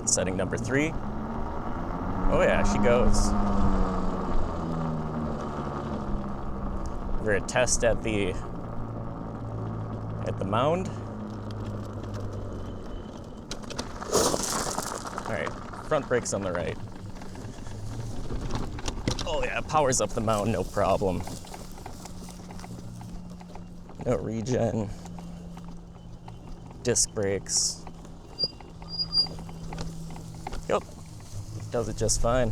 Setting number 3. Oh yeah, she goes. We're gonna test at the mound. All right, front brake's on the right. Oh yeah, powers up the mound, no problem. No regen. Disc brakes. Yep, does it just fine.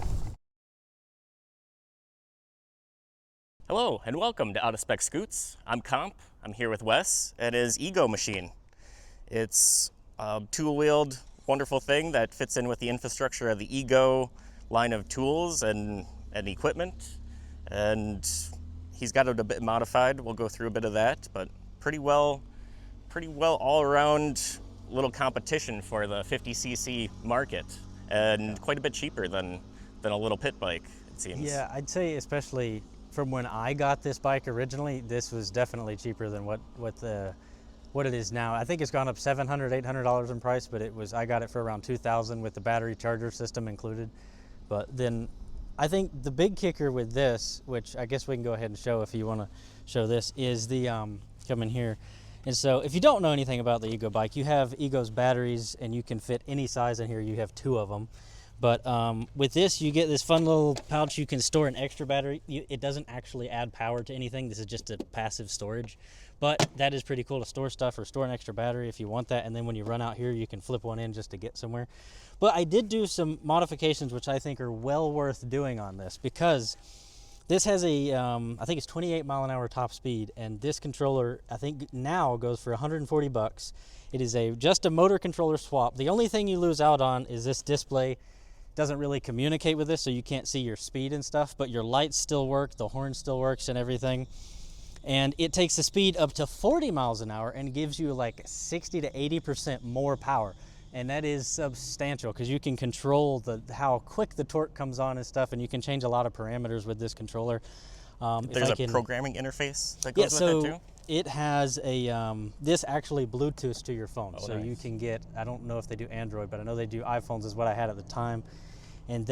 Hello and welcome to Out of Spec Scootz. I'm Comp. I'm here with Wes and his Ego machine. It's a two-wheeled, wonderful thing that fits in with the infrastructure of the Ego line of tools and equipment. And he's got it a bit modified. We'll go through a bit of that, but pretty well all around little competition for the 50cc market, and quite a bit cheaper than a little pit bike, it seems. Yeah, I'd say especially from when I got this bike originally, this was definitely cheaper than what it is now. I think it's gone up $700, $800 in price, but I got it for around $2,000 with the battery charger system included. But then I think the big kicker with this, which I guess we can go ahead and show if you want to show this, is the come in here. And so if you don't know anything about the Ego bike, you have Ego's batteries and you can fit any size in here. You have 2 of them. But with this, you get this fun little pouch. You can store an extra battery. It doesn't actually add power to anything. This is just a passive storage. But that is pretty cool to store stuff or store an extra battery if you want that. And then when you run out here, you can flip one in just to get somewhere. But I did do some modifications, which I think are well worth doing on this, because this has a, I think it's 28 mile an hour top speed. And this controller, I think now goes for 140 bucks. It is just a motor controller swap. The only thing you lose out on is this display. Doesn't really communicate with this, so you can't see your speed and stuff, but your lights still work, the horn still works and everything. And it takes the speed up to 40 miles an hour and gives you like 60 to 80% more power. And that is substantial because you can control how quick the torque comes on and stuff, and you can change a lot of parameters with this controller. There's a programming interface that goes with it too? It has this actually Bluetooth to your phone. Oh, so nice. You can get, I don't know if they do Android, but I know they do iPhones is what I had at the time. And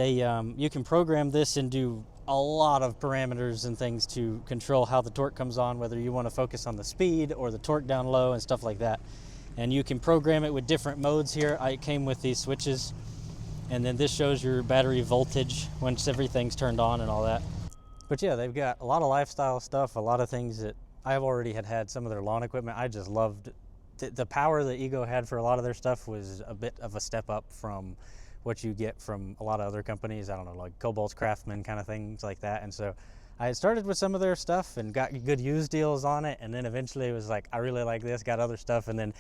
you can program this and do a lot of parameters and things to control how the torque comes on, whether you want to focus on the speed or the torque down low and stuff like that. And you can program it with different modes here. It came with these switches. And then this shows your battery voltage once everything's turned on and all that. But yeah, they've got a lot of lifestyle stuff, a lot of things that I've already had some of their lawn equipment. I just loved the power that Ego had for a lot of their stuff was a bit of a step up from what you get from a lot of other companies. I don't know, like Cobalt's Craftsman kind of things like that. And so I had started with some of their stuff and got good used deals on it. And then eventually it was like, I really like this, got other stuff. And then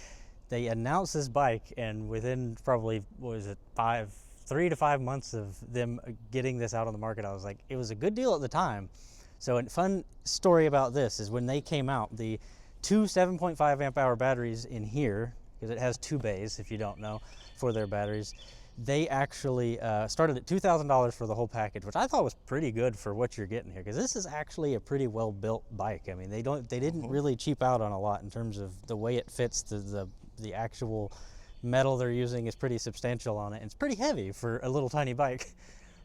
they announced this bike, and within probably, 3 to 5 months of them getting this out on the market, I was like, it was a good deal at the time. So a fun story about this is when they came out, the 2 7.5 amp hour batteries in here, because it has 2 bays, if you don't know, for their batteries, they actually started at $2,000 for the whole package, which I thought was pretty good for what you're getting here, because this is actually a pretty well built bike. I mean, they didn't really cheap out on a lot in terms of the way it fits. The actual metal they're using is pretty substantial on it, and it's pretty heavy for a little tiny bike.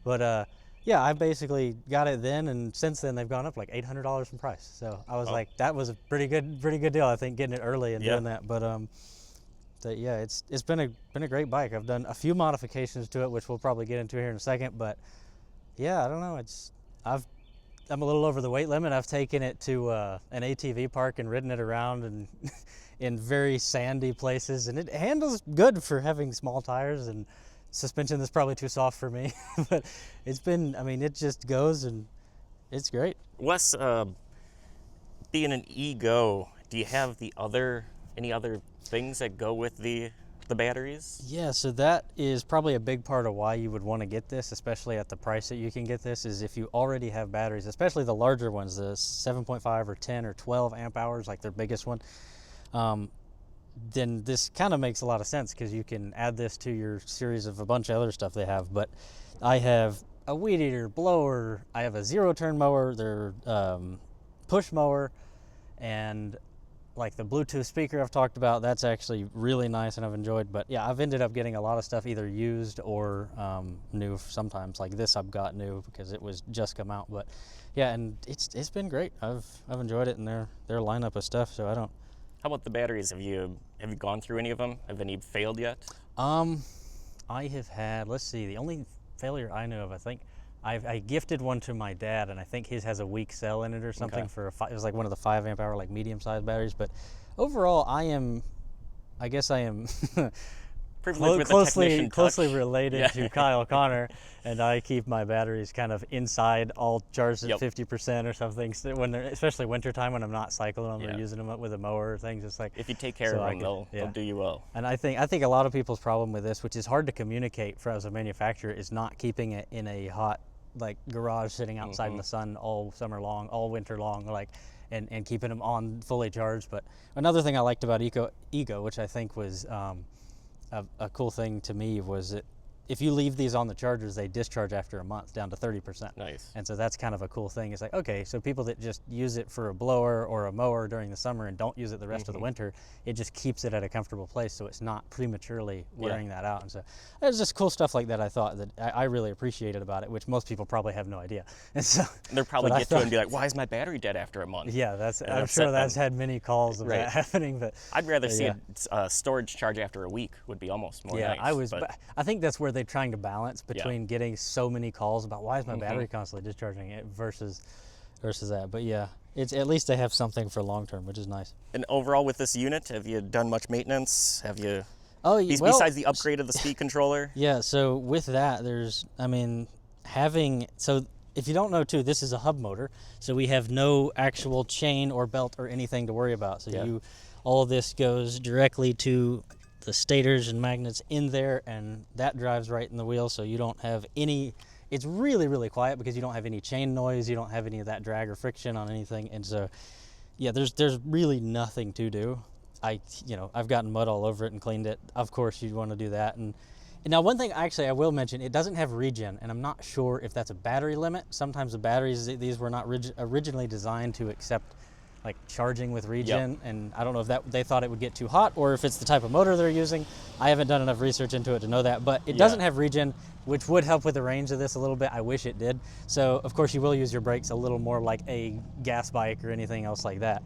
But yeah, I basically got it then, and since then they've gone up like $800 in price. So I was like, that was a pretty good deal, I think, getting it early and doing that. But yeah, it's been a great bike. I've done a few modifications to it, which we'll probably get into here in a second. But yeah, I don't know. I'm a little over the weight limit. I've taken it to an ATV park and ridden it around and in very sandy places, and it handles good for having small tires, and suspension is probably too soft for me. But it's been, I mean, it just goes and it's great. Wes, being an Ego, do you have any other things that go with the batteries? Yeah, so that is probably a big part of why you would want to get this, especially at the price that you can get this, is if you already have batteries, especially the larger ones, the 7.5 or 10 or 12 amp hours, like their biggest one. Then this kind of makes a lot of sense because you can add this to your series of a bunch of other stuff they have. But I have a weed eater, blower, I have a 0-turn mower, their push mower, and like the Bluetooth speaker I've talked about, that's actually really nice and I've enjoyed. But yeah, I've ended up getting a lot of stuff either used or new sometimes. Like this I've got new because it was just come out. But yeah, and it's been great. I've enjoyed it and their lineup of stuff. So I don't. How about the batteries? Have you gone through any of them? Have any failed yet? I have had, let's see, the only failure I know of, I think, I gifted one to my dad, and I think his has a weak cell in it or something. Okay. It was like one of the 5 amp hour, like medium-sized batteries. But overall, I guess I am Privileged with the technician closely touch. related to Kyle Connor, and I keep my batteries kind of inside, all charged at 50% or something. So especially wintertime when I'm not cycling them or using them up with a mower or things, it's like If you take care of them, they'll do you well. And I think a lot of people's problem with this, which is hard to communicate for as a manufacturer, is not keeping it in a hot like garage sitting outside in the sun all summer long, all winter long, like and keeping them on fully charged. But another thing I liked about Ego, which I think was a cool thing to me, was that if you leave these on the chargers, they discharge after a month down to 30%. Nice. And so that's kind of a cool thing. It's like, okay, so people that just use it for a blower or a mower during the summer and don't use it the rest of the winter, it just keeps it at a comfortable place so it's not prematurely wearing that out. And so there's just cool stuff like that I thought that I really appreciated about it, which most people probably have no idea. And so they'll probably get to it and be like, why is my battery dead after a month? Yeah, I'm sure that's had many calls of that happening. But I'd rather see a storage charge after a week would be almost more nice. I think that's where they're trying to balance between getting so many calls about why is my battery constantly discharging it versus that. But yeah, it's at least they have something for long term, which is nice. And overall with this unit, have you done much maintenance? Have you? Besides the upgrade of the speed controller? Yeah. So with that, so if you don't know too, this is a hub motor, so we have no actual chain or belt or anything to worry about. So all of this goes directly to the stators and magnets in there, and that drives right in the wheel, so you don't have any. It's really, really quiet because you don't have any chain noise, you don't have any of that drag or friction on anything, and so yeah, there's really nothing to do. I've gotten mud all over it and cleaned it. Of course you'd want to do that. And now one thing actually I will mention, it doesn't have regen, and I'm not sure if that's a battery limit. Sometimes the batteries, these were not originally designed to accept like charging with regen, and I don't know if they thought it would get too hot or if it's the type of motor they're using. I haven't done enough research into it to know that, but it doesn't have regen, which would help with the range of this a little bit. I wish it did. So of course you will use your brakes a little more like a gas bike or anything else like that.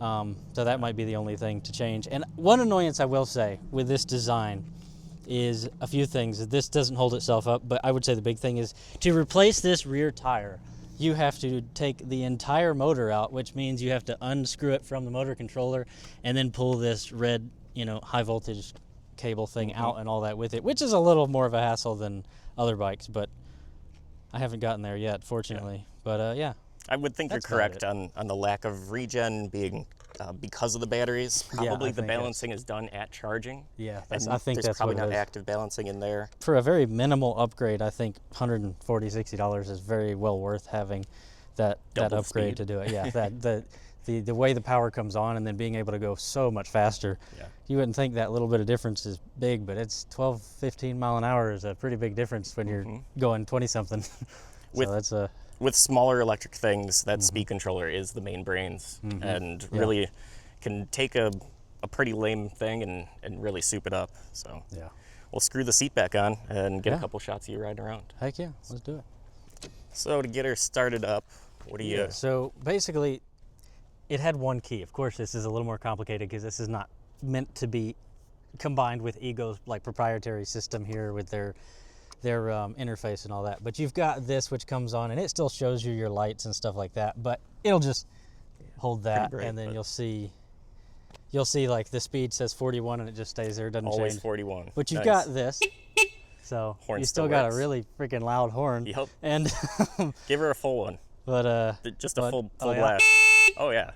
So that might be the only thing to change. And one annoyance I will say with this design is a few things. This doesn't hold itself up, but I would say the big thing is to replace this rear tire, you have to take the entire motor out, which means you have to unscrew it from the motor controller and then pull this red, high voltage cable thing out and all that with it, which is a little more of a hassle than other bikes, but I haven't gotten there yet, fortunately. But yeah. I would think you're correct on the lack of regen being because of the batteries. Probably the balancing is done at charging. Yeah, I think there's probably not active balancing in there. For a very minimal upgrade, I think $140, $60 is very well worth having that upgrade to do it. Yeah, the way the power comes on and then being able to go so much faster. Yeah. You wouldn't think that little bit of difference is big, but it's 12, 15 mile an hour is a pretty big difference when you're going 20 something. With smaller electric things, that speed controller is the main brains, and really can take a pretty lame thing and really soup it up. So we'll screw the seat back on and get a couple shots of you riding around. Heck yeah, let's do it. So to get her started up, what do you... So basically, it had one key. Of course, this is a little more complicated because this is not meant to be combined with Ego's like proprietary system here with their interface and all that. But you've got this which comes on and it still shows you your lights and stuff like that, but it'll just hold that bright, and then you'll see like the speed says 41 and it just stays there, it doesn't always change. 41. But you've got this, so horn you still got a really freaking loud horn. Yep. And give her a full one. But just a full blast. Oh yeah.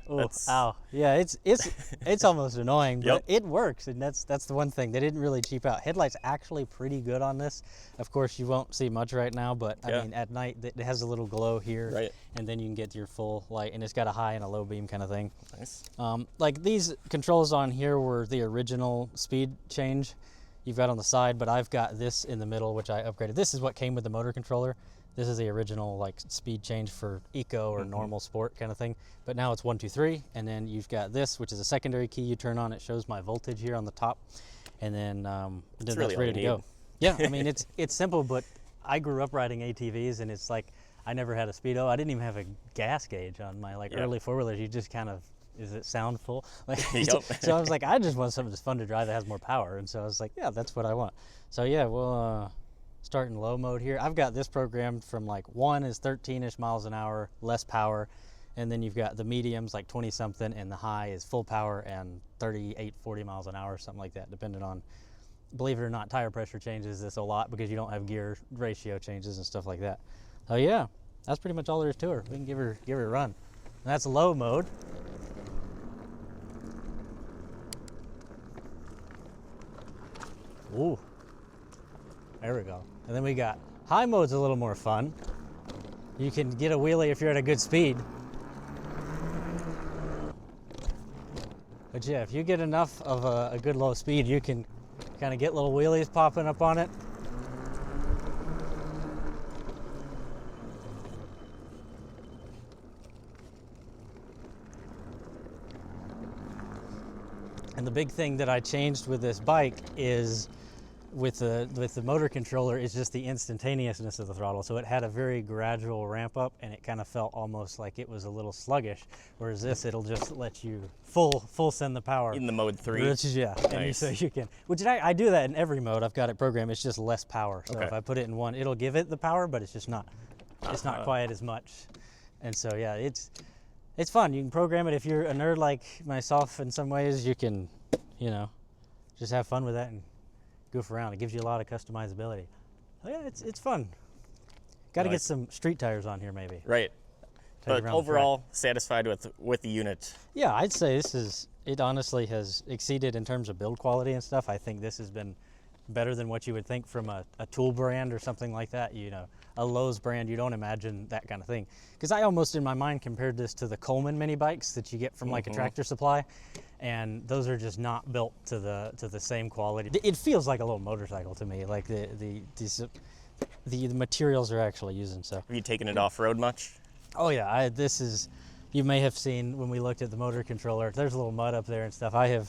Ow. Yeah, it's almost annoying, but it works, and that's the one thing. They didn't really cheap out. Headlights actually pretty good on this. Of course, you won't see much right now, but I mean at night it has a little glow here, and then you can get your full light, and it's got a high and a low beam kind of thing. Nice. Like these controls on here were the original speed change you've got on the side, but I've got this in the middle, which I upgraded. This is what came with the motor controller. This is the original like speed change for eco or normal sport kind of thing. But now it's 1, 2, 3, and then you've got this, which is a secondary key you turn on. It shows my voltage here on the top, and then It's that's really all ready to you go. need. Yeah, I mean it's simple, but I grew up riding ATVs, and it's like I never had a speedo. I didn't even have a gas gauge on my like early four-wheelers. You just kind of, is it sound full? Like, Yep. so I was like, I just want something that's fun to drive that has more power, and so I was like, yeah, that's what I want. So yeah, we'll start in low mode here. I've got this programmed from like 1 is 13-ish miles an hour, less power, and then you've got the mediums like 20 something, and the high is full power and 38, 40 miles an hour, something like that, depending on, believe it or not, tire pressure changes this a lot because you don't have gear ratio changes and stuff like that. So yeah, that's pretty much all there is to her. We can give her a run. And that's low mode. Ooh, there we go. And then we got high mode's a little more fun. You can get a wheelie if you're at a good speed. But yeah, if you get enough of a good low speed, you can kind of get little wheelies popping up on it. And the big thing that I changed with this bike is with the motor controller is just the instantaneousness of the throttle. So it had a very gradual ramp up, and it kind of felt almost like it was a little sluggish. Whereas this, it'll just let you full send the power. In the mode 3. Which is, yeah, Nice. and so you can, which I do that in every mode. I've got it programmed. It's just less power. So Okay. if I put it in one, it'll give it the power, but it's just not, it's not quite as much. And so yeah, it's fun. You can program it. If you're a nerd like myself in some ways, you can, you know, just have fun with that and goof around. It gives you a lot of customizability. So yeah, it's fun. Got to get Nice. some street tires on here maybe. Right. Take it But around the track. overall, satisfied with the unit. Yeah, I'd say it honestly has exceeded in terms of build quality and stuff. I think this has been better than what you would think from a tool brand or something like that. You know, a Lowe's brand, you don't imagine that kind of thing. Because I almost in my mind compared this to the Coleman mini bikes that you get from like a Tractor Supply, and those are just not built to the same quality. It feels like a little motorcycle to me. Like the materials are actually using. So Have you taken it off-road much? oh yeah, this is, you may have seen when we looked at the motor controller, there's a little mud up there and stuff. I have,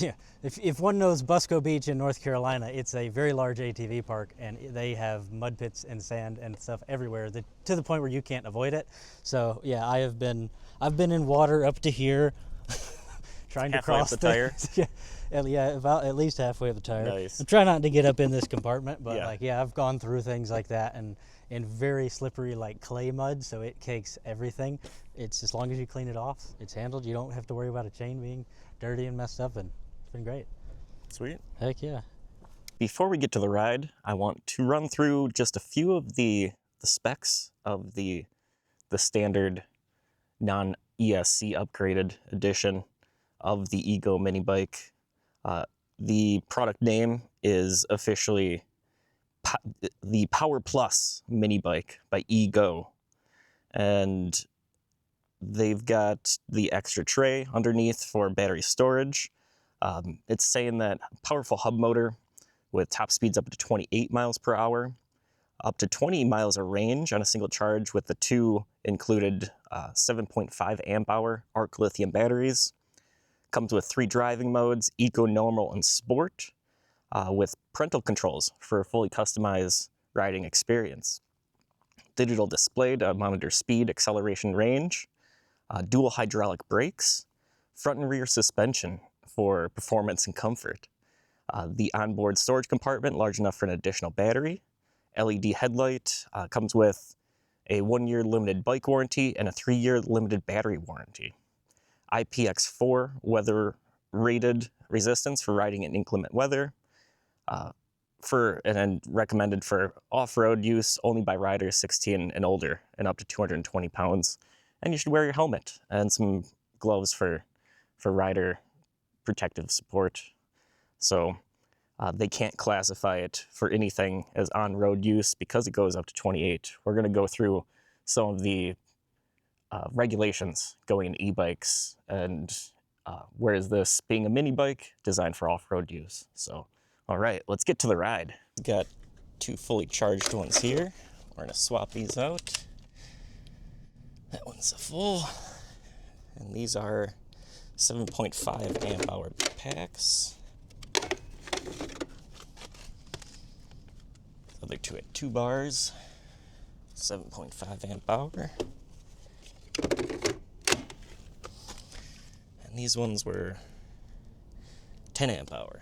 yeah, if one knows Busco Beach in North Carolina, it's a very large ATV park, and they have mud pits and sand and stuff everywhere to the point where you can't avoid it. So yeah, I've been in water up to here, trying to Halfway up cross the tire? yeah, about at least halfway up the tire. Nice. I'm trying not to get up in this compartment, but Yeah. like, yeah, I've gone through things like that, and in very slippery like clay mud, so it cakes everything. It's, as long as you clean it off, it's handled. You don't have to worry about a chain being dirty and messed up, and it's been great. Sweet. Heck yeah. Before we get to the ride, I want to run through just a few of the specs of the standard non-ESC upgraded edition of the Ego mini bike. The product name is officially the Power Plus mini bike by Ego, and they've got the extra tray underneath for battery storage. It's saying that powerful hub motor with top speeds up to 28 miles per hour, up to 20 miles of range on a single charge with the two included 7.5 amp hour ARC lithium batteries. Comes with 3 driving modes, Eco, Normal, and Sport, with parental controls for a fully customized riding experience. Digital display to monitor speed, acceleration, range, dual hydraulic brakes, front and rear suspension for performance and comfort, the onboard storage compartment large enough for an additional battery, LED headlight, comes with a 1-year limited bike warranty and a 3-year limited battery warranty. IPX4 weather rated resistance for riding in inclement weather, and recommended for off-road use only by riders 16 and older and up to 220 pounds. And you should wear your helmet and some gloves for rider protective support. So they can't classify it for anything as on-road use because it goes up to 28. We're going to go through some of the regulations going in e-bikes, and whereas this being a mini bike designed for off-road use. So, all right, let's get to the ride. We've got 2 fully charged ones here. We're gonna swap these out. That one's a full. And these are 7.5 amp hour packs. The other two at 2 bars, 7.5 amp hour. And these ones were 10 amp hour.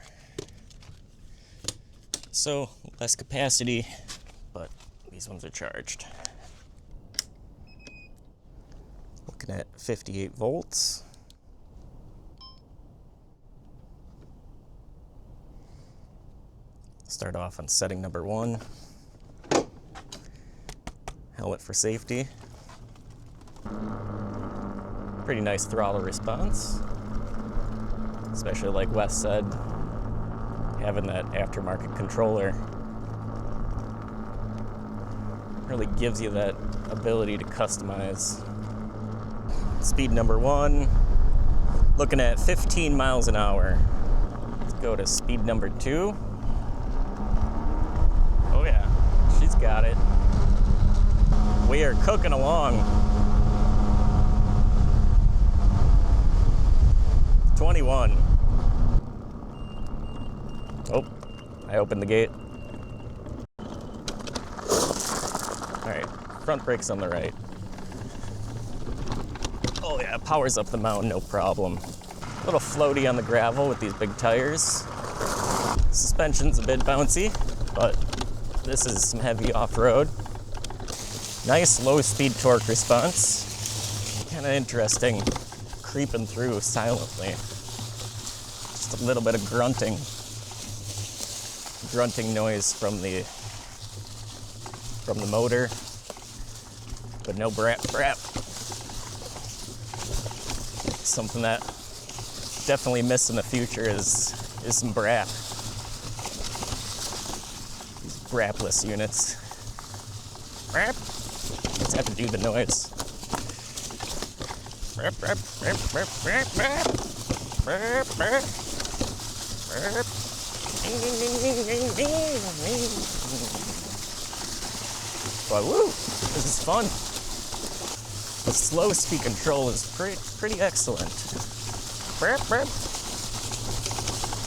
So less capacity, but these ones are charged. Looking at 58 volts. Start off on setting number 1. Helmet for safety. Pretty nice throttle response. Especially like Wes said, having that aftermarket controller really gives you that ability to customize. Speed number 1, looking at 15 miles an hour. Let's go to speed number 2. Oh yeah, she's got it. We are cooking along. 21. Oh, I opened the gate. All right, front brake's on the right. Oh yeah, powers up the mountain, no problem. A little floaty on the gravel with these big tires. Suspension's a bit bouncy, but this is some heavy off-road. Nice low-speed torque response. Kind of interesting, creeping through silently. Just a little bit of grunting noise from the motor, but no brap. Something that definitely miss in the future is some brap. These brapless units. Brap. Just have to do the noise. Brap, brap, brap, brap, brap, brap. Brap, brap. Brap. Ding, ding, ding, ding, ding, ding. But woo, this is fun. The slow speed control is pretty excellent. Brap, brap.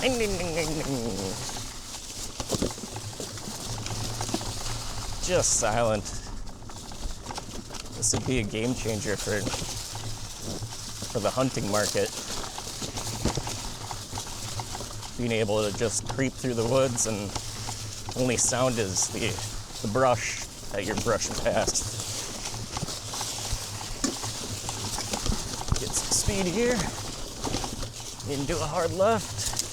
Ding, ding, ding, ding, ding. Just silent. This would be a game changer for the hunting market. Being able to just creep through the woods and only sound is the brush that you're brushing past. Get some speed here. Into a hard left.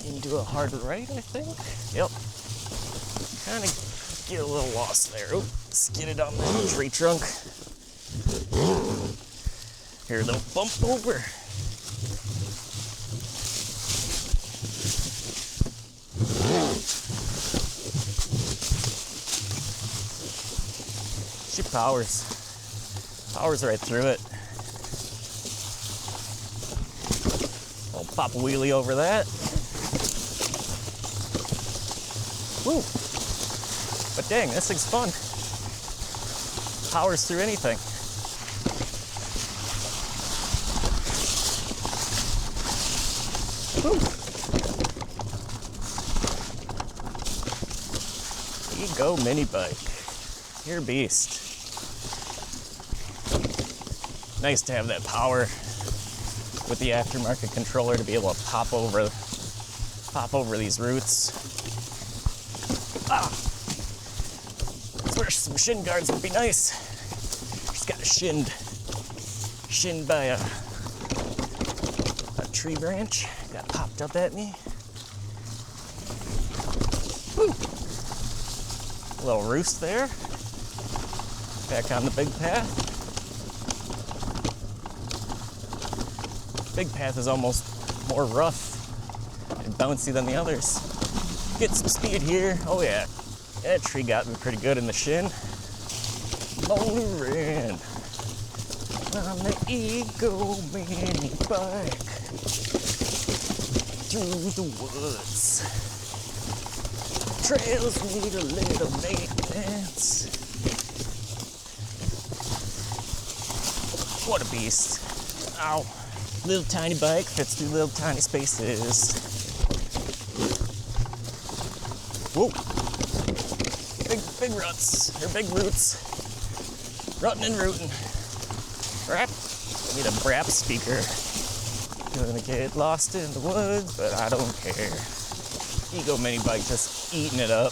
Into a hard right, I think. Yep. Kind of get a little lost there. Oh, skidded on the tree trunk. Here, they'll bump over. She powers right through it. I'll pop a wheelie over that. Woo! But dang, this thing's fun. Powers through anything. Woo! Ego mini bike. You're a beast. Nice to have that power with the aftermarket controller to be able to pop over these roots. Ah! That's where some shin guards would be nice. Just got shinned by a tree branch. Got popped up at me. Woo! A little roost there. Back on the big path. Big path is almost more rough and bouncy than the others. Get some speed here. Oh yeah, that tree got me pretty good in the shin. Motoring on the Ego mini bike through the woods. Trails need a little maintenance. What a beast. Ow. Little tiny bike fits through little tiny spaces. Whoa. Big ruts, or big roots. Ruttin' and rootin'. Brap. I need a brap speaker. Gonna get lost in the woods, but I don't care. Ego mini bike just eating it up.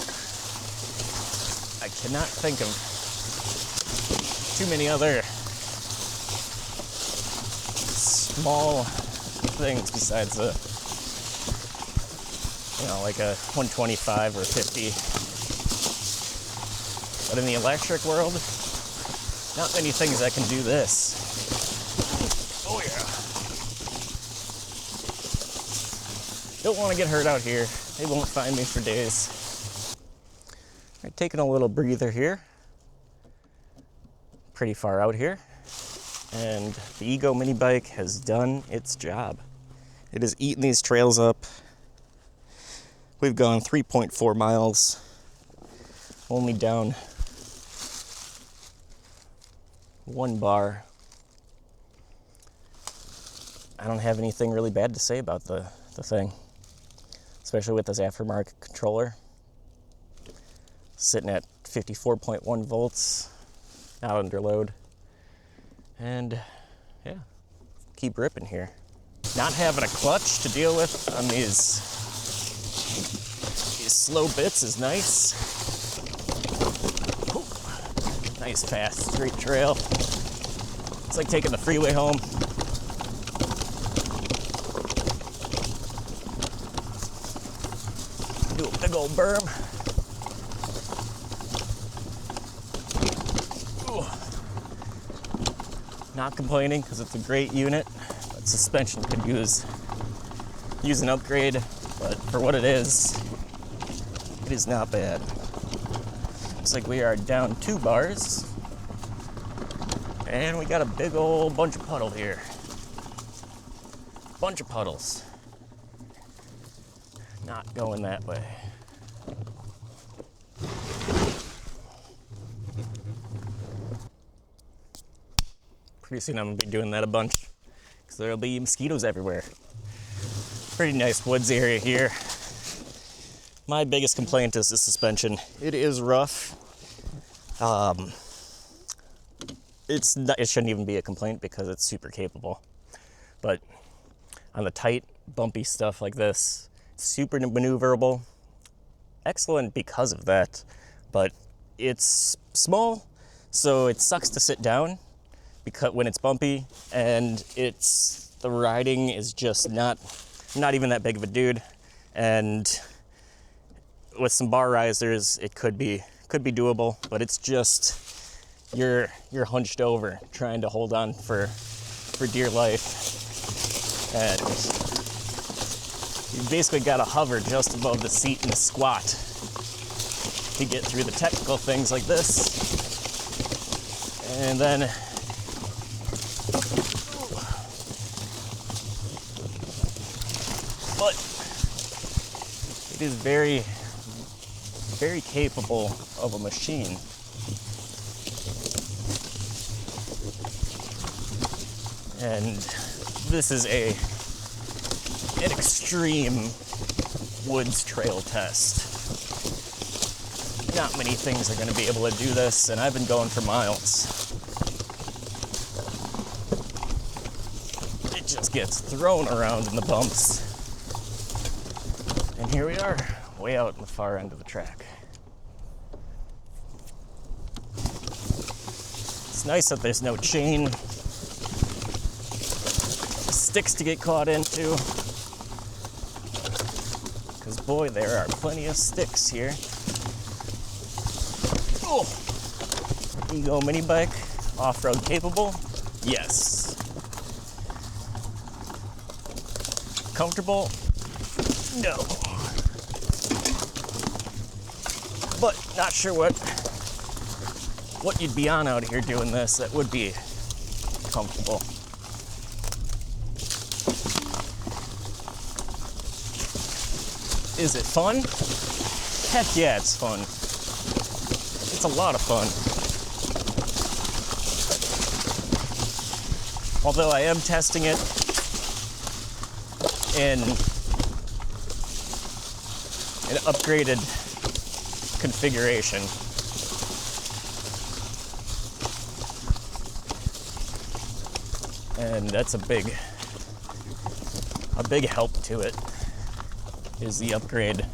I cannot think of too many other small things besides like a 125 or 50. But in the electric world, not many things that can do this. Oh yeah. Don't want to get hurt out here. They won't find me for days. All right, taking a little breather here. Pretty far out here. And the Ego mini bike has done its job. It has eaten these trails up. We've gone 3.4 miles, only down 1 bar. I don't have anything really bad to say about the thing, especially with this aftermarket controller. Sitting at 54.1 volts, not under load. And yeah, keep ripping here. Not having a clutch to deal with on these slow bits is nice. Ooh, nice fast straight trail. It's like taking the freeway home. Do a big old berm. Ooh. Not complaining because it's a great unit, but suspension could use an upgrade. But for what it is not bad. Looks like we are down 2 bars, and we got a big old bunch of puddle here. Bunch of puddles. Not going that way. Pretty soon I'm gonna be doing that a bunch because there'll be mosquitoes everywhere. Pretty nice woods area here. My biggest complaint is the suspension. It is rough. It shouldn't even be a complaint because it's super capable. But on the tight, bumpy stuff like this, super maneuverable. Excellent because of that. But it's small, so it sucks to sit down because when it's bumpy, and the riding is just not even that big of a dude. And with some bar risers, it could be doable, but it's just you're hunched over trying to hold on for dear life, and you basically got to hover just above the seat and squat to get through the technical things like this. And then but it is very, very capable of a machine. And this is an extreme woods trail test. Not many things are going to be able to do this, and I've been going for miles. It just gets thrown around in the bumps. And here we are, way out in the far end of the track. It's nice that there's no chain sticks to get caught into, because boy, there are plenty of sticks here. Oh, Ego mini bike, off-road capable? Yes. Comfortable? No. But not sure what you'd be on out here doing this that would be comfortable. Is it fun? Heck yeah, it's fun. It's a lot of fun. Although I am testing it in an upgraded configuration. And that's a big help to it, is the upgrade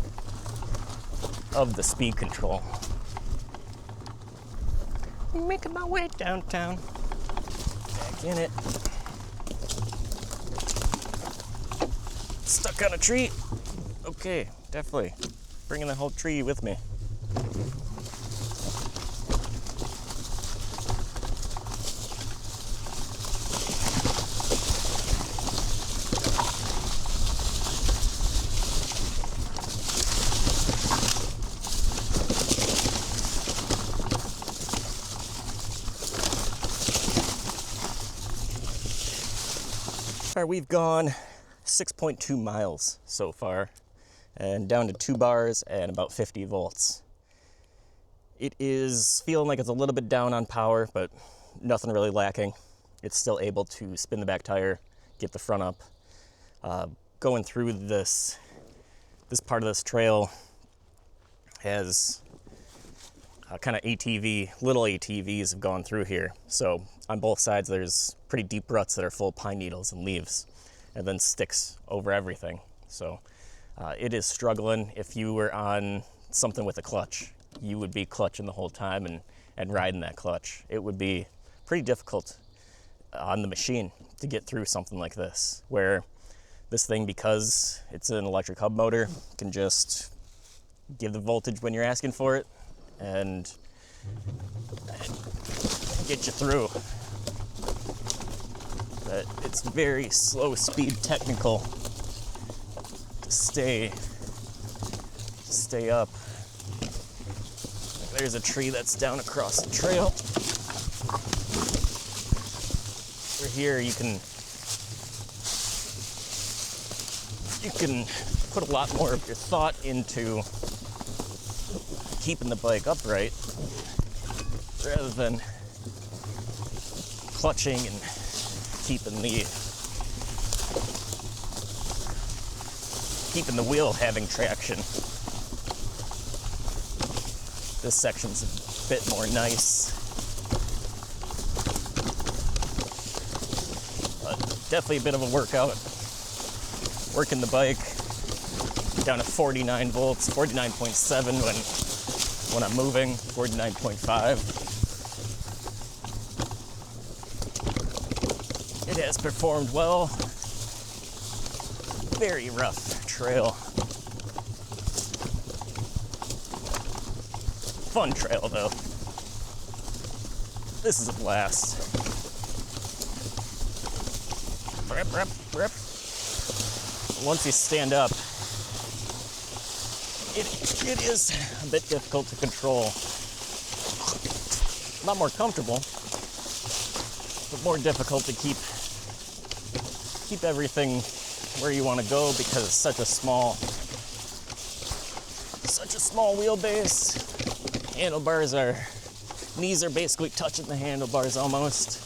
of the speed control. Making my way downtown. Back in it. Stuck on a tree. Okay, definitely. Bringing the whole tree with me. All right, we've gone 6.2 miles so far, and down to 2 bars and about 50 volts. It is feeling like it's a little bit down on power, but nothing really lacking. It's still able to spin the back tire, get the front up. Going through this part of this trail has kind of little ATVs have gone through here. So on both sides, there's pretty deep ruts that are full of pine needles and leaves, and then sticks over everything. So it is struggling. If you were on something with a clutch, you would be clutching the whole time and riding that clutch. It would be pretty difficult on the machine to get through something like this, where this thing, because it's an electric hub motor, can just give the voltage when you're asking for it and get you through. But it's very slow speed technical to stay up. There's a tree that's down across the trail. Over here you can put a lot more of your thought into keeping the bike upright rather than clutching and keeping the wheel having traction. This section's a bit more nice, but definitely a bit of a workout. Working the bike down to 49 volts, 49.7 when I'm moving, 49.5. It has performed well. Very rough trail. Fun trail though. This is a blast. Rip, rip, rip. Once you stand up, it is a bit difficult to control. A lot more comfortable, but more difficult to keep everything where you want to go because it's such a small wheelbase. Knees are basically touching the handlebars almost.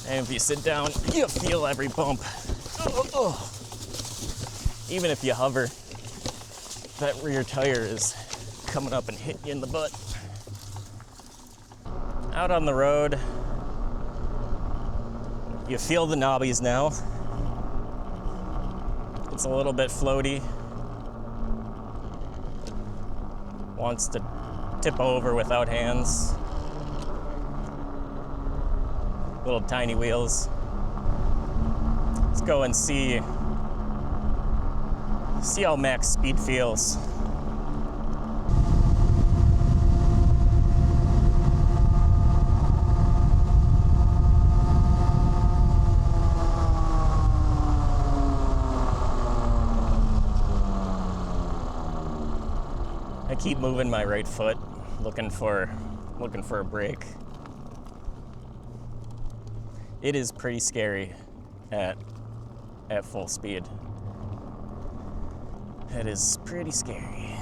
And if you sit down, you feel every bump. Oh. Even if you hover, that rear tire is coming up and hitting you in the butt. Out on the road, you feel the knobbies now. It's a little bit floaty. Wants to tip over without hands. Little tiny wheels. Let's go and see how max speed feels. I keep moving my right foot, looking for a break. It is pretty scary at full speed. It is pretty scary.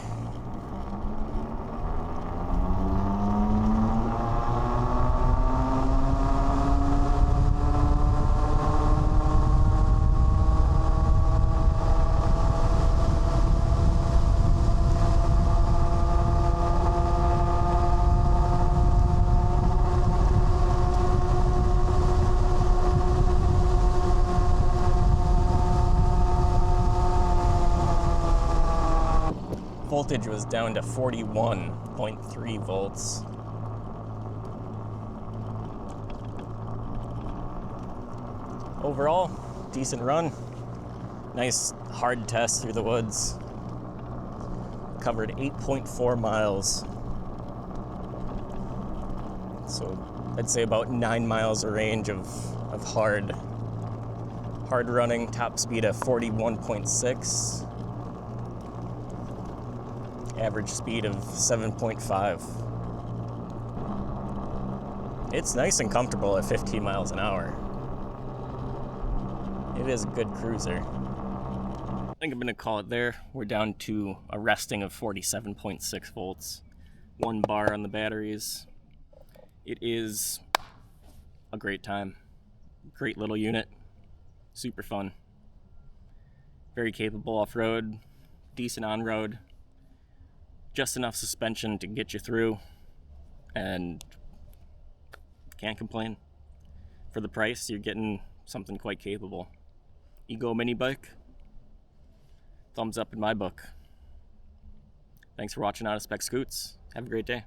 Voltage was down to 41.3 volts. Overall, decent run. Nice hard test through the woods. Covered 8.4 miles. So I'd say about 9 miles of range of hard running, top speed of 41.6. Average speed of 7.5. It's nice and comfortable at 15 miles an hour. It is a good cruiser. I think I'm gonna call it there. We're down to a resting of 47.6 volts. 1 bar on the batteries. It is a great time. Great little unit. Super fun. Very capable off-road. Decent on-road. Just enough suspension to get you through, and can't complain. For the price, you're getting something quite capable. Ego mini bike, thumbs up in my book. Thanks for watching out of Spec Scootz. Have a great day.